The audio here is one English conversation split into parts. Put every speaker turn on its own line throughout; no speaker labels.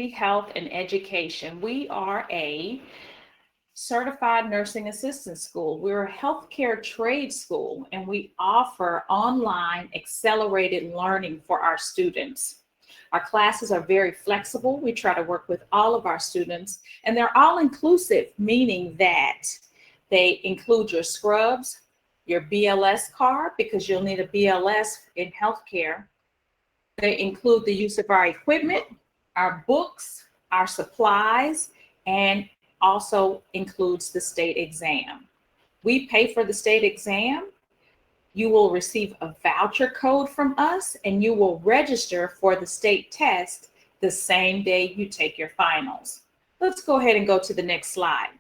Health and Education. We are a certified nursing assistant school. We're a healthcare trade school, and we offer online accelerated learning for our students. Our classes are very flexible. We try to work with all of our students, and they're all inclusive, meaning that they include your scrubs, your BLS card, because you'll need a BLS in healthcare. They include the use of our equipment, our books, our supplies, and also includes the state exam. We pay for the state exam. You will receive a voucher code from us, and you will register for the state test the same day you take your finals. Let's go ahead and go to the next slide.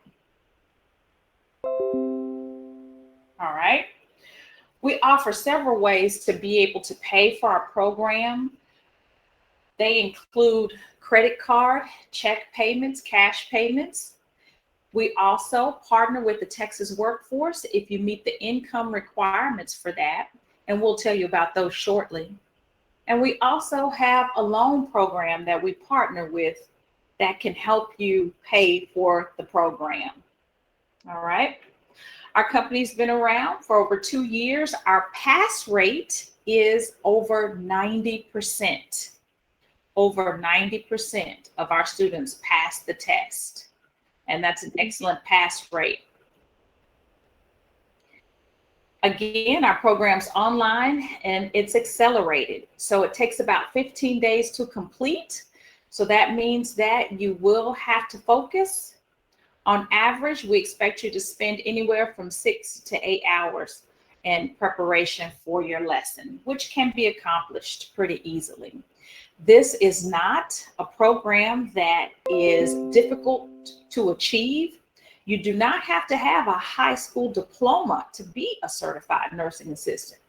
All right. We offer several ways to be able to pay for our program. They include credit card, check payments, cash payments. We also partner with the Texas workforce if you meet the income requirements for that, and we'll tell you about those shortly. And we also have a loan program that we partner with that can help you pay for the program. All right. Our company's been around for over 2 years. Our pass rate is over 90%. Over 90% of our students pass the test, and that's an excellent pass rate. Again, our program's online and it's accelerated. So it takes about 15 days to complete. So that means that you will have to focus. On average, we expect you to spend anywhere from 6 to 8 hours in preparation for your lesson, which can be accomplished pretty easily. This is not a program that is difficult to achieve. You do not have to have a high school diploma to be a certified nursing assistant.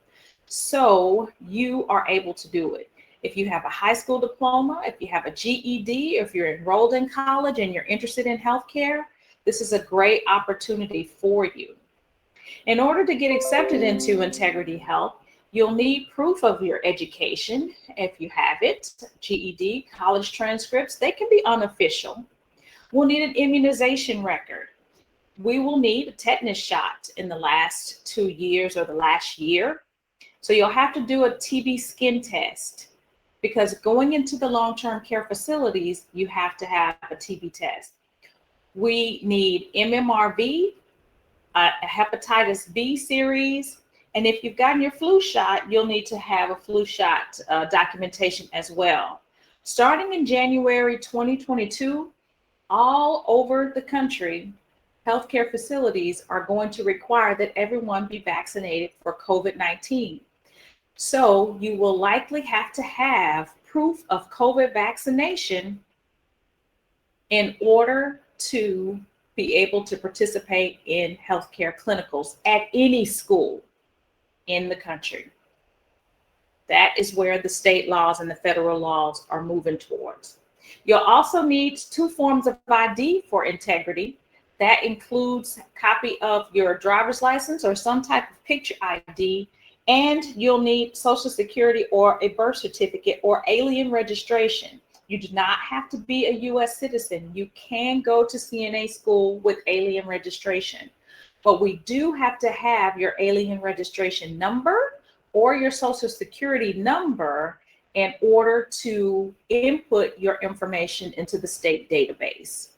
So you are able to do it. If you have a high school diploma, if you have a GED, if you're enrolled in college and you're interested in healthcare, this is a great opportunity for you. In order to get accepted into Integrity Health, you'll need proof of your education if you have it, GED, college transcripts. They can be unofficial. We'll need an immunization record. We will need a tetanus shot in the last 2 years or the last year. So you'll have to do a TB skin test, because going into the long-term care facilities, you have to have a TB test. We need MMRV, a hepatitis B series, and if you've gotten your flu shot, you'll need to have a flu shot documentation as well. Starting in January 2022, all over the country, healthcare facilities are going to require that everyone be vaccinated for COVID-19. So you will likely have to have proof of COVID vaccination in order to be able to participate in healthcare clinicals at any school in the country. That is where the state laws and the federal laws are moving towards. You'll also need 2 forms of ID for Integrity. That includes a copy of your driver's license or some type of picture ID, and you'll need Social Security or a birth certificate or alien registration. You do not have to be a U.S. citizen. You can go to CNA school with alien registration. But we do have to have your alien registration number or your Social Security number in order to input your information into the state database.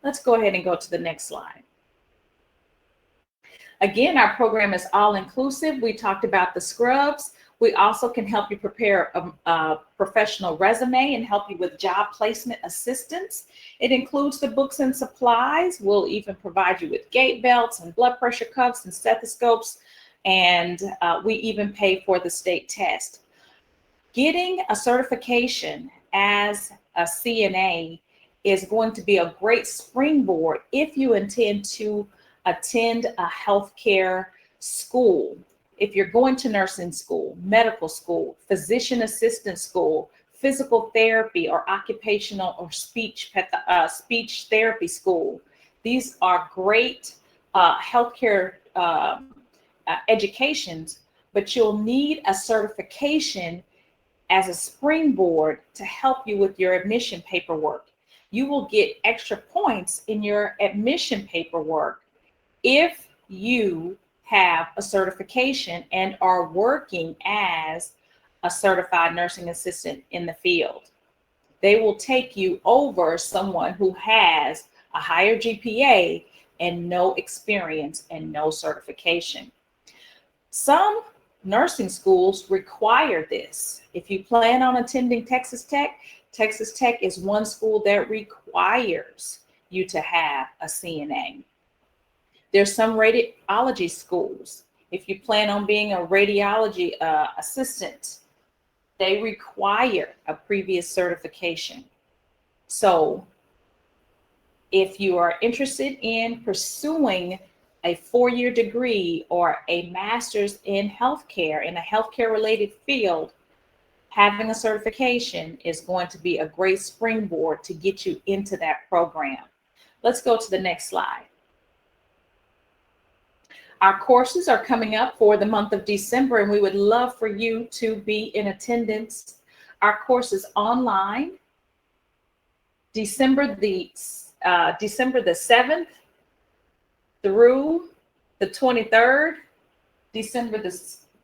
Let's go ahead and go to the next slide. Again, our program is all inclusive. We talked about the scrubs. We also can help you prepare a professional resume and help you with job placement assistance. It includes the books and supplies. We'll even provide you with gait belts and blood pressure cuffs and stethoscopes, and we even pay for the state test. Getting a certification as a CNA is going to be a great springboard if you intend to attend a healthcare school. If you're going to nursing school, medical school, physician assistant school, physical therapy, or occupational or speech therapy school, these are great healthcare educations, but you'll need a certification as a springboard to help you with your admission paperwork. You will get extra points in your admission paperwork if you have a certification and are working as a certified nursing assistant in the field. They will take you over someone who has a higher GPA and no experience and no certification. Some nursing schools require this. If you plan on attending Texas Tech is one school that requires you to have a CNA. There's some radiology schools. If you plan on being a radiology assistant, they require a previous certification. So if you are interested in pursuing a 4-year degree or a master's in healthcare, in a healthcare related field, having a certification is going to be a great springboard to get you into that program. Let's go to the next slide. Our courses are coming up for the month of December, and we would love for you to be in attendance. Our course is online, December the 7th through the 23rd, December the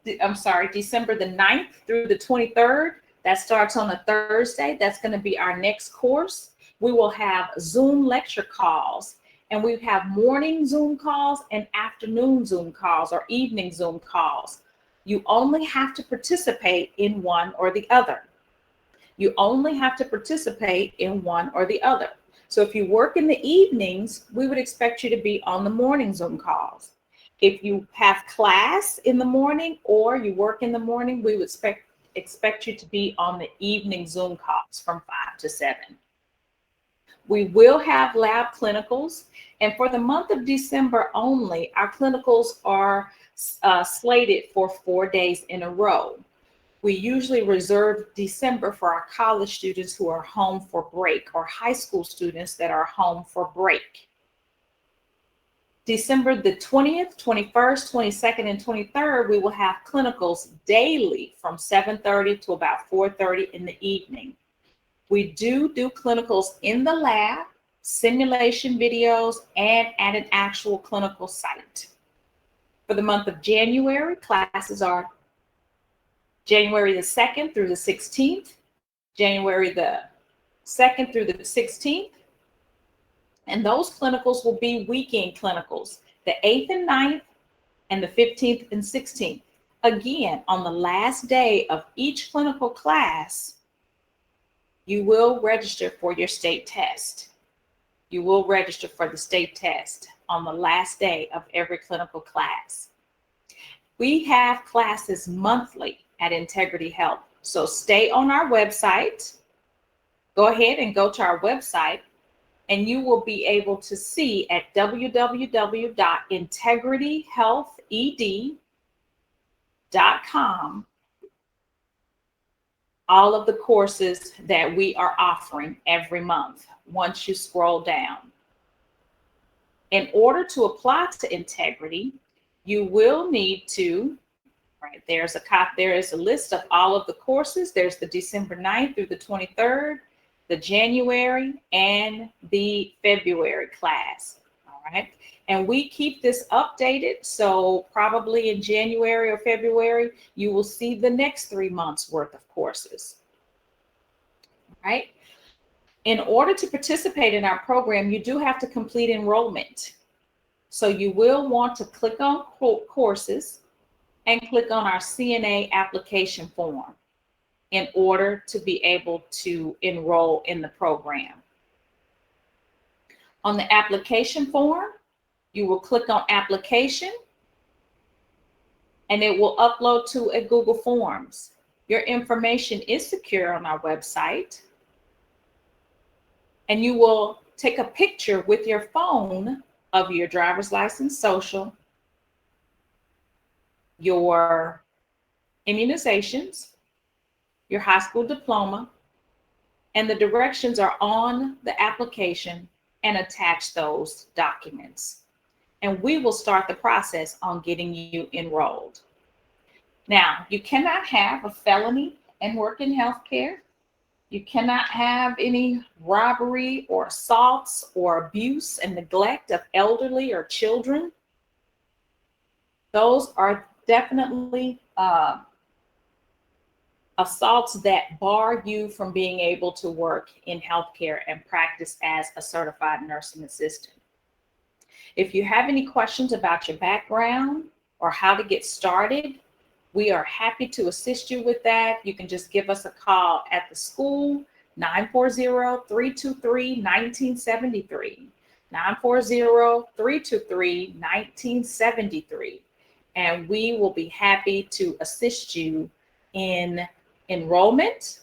9th through the 23rd. That starts on a Thursday. That's going to be our next course. We will have Zoom lecture calls, and we have morning Zoom calls and afternoon Zoom calls or evening Zoom calls. You only have to participate in one or the other. You only have to participate in one or the other. So if you work in the evenings, we would expect you to be on the morning Zoom calls. If you have class in the morning or you work in the morning, we would expect you to be on the evening Zoom calls from 5 to 7. We will have lab clinicals, and for the month of December only, our clinicals are slated for 4 days in a row. We usually reserve December for our college students who are home for break, or high school students that are home for break. December the 20th, 21st, 22nd, and 23rd, we will have clinicals daily from 7:30 to about 4:30 in the evening. We do clinicals in the lab, simulation videos, and at an actual clinical site. For the month of January, classes are January the 2nd through the 16th, January the 2nd through the 16th. And those clinicals will be weekend clinicals, the 8th and 9th, and the 15th and 16th. Again, on the last day of each clinical class, you will register for your state test. You will register for the state test on the last day of every clinical class. We have classes monthly at Integrity Health. So stay on our website. Go ahead and go to our website, and you will be able to see at www.integrityhealthed.com all of the courses that we are offering every month once you scroll down. In order to apply to Integrity, you will need to, there is a list of all of the courses. There's the December 9th through the 23rd, the January, and the February class. All right. And we keep this updated. So probably in January or February, you will see the next 3 months worth of courses. All right. In order to participate in our program, you do have to complete enrollment. So you will want to click on courses and click on our CNA application form in order to be able to enroll in the program. On the application form, you will click on application, and it will upload to a Google Forms. Your information is secure on our website, and you will take a picture with your phone of your driver's license, social, your immunizations, your high school diploma, and the directions are on the application, and attach those documents. And we will start the process on getting you enrolled. Now, you cannot have a felony and work in healthcare. You cannot have any robbery or assaults or abuse and neglect of elderly or children. Those are definitely assaults that bar you from being able to work in healthcare and practice as a certified nursing assistant. If you have any questions about your background or how to get started, we are happy to assist you with that. You can just give us a call at the school, 940-323-1973, 940-323-1973. And we will be happy to assist you in enrollment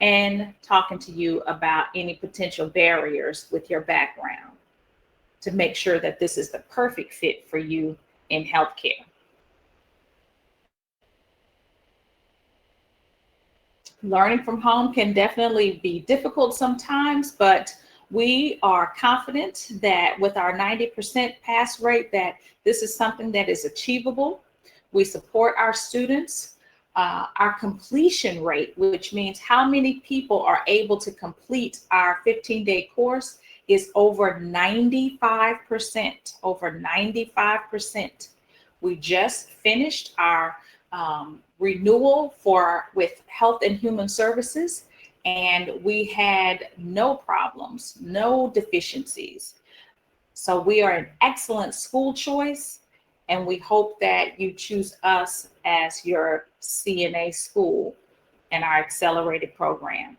and talking to you about any potential barriers with your background to make sure that this is the perfect fit for you in healthcare. Learning from home can definitely be difficult sometimes, but we are confident that with our 90% pass rate that this is something that is achievable. We support our students. Our completion rate, which means how many people are able to complete our 15-day course, is over 95%, over 95%. We just finished our renewal with Health and Human Services, and we had no problems, no deficiencies. So we are an excellent school choice, and we hope that you choose us as your CNA school and our accelerated program.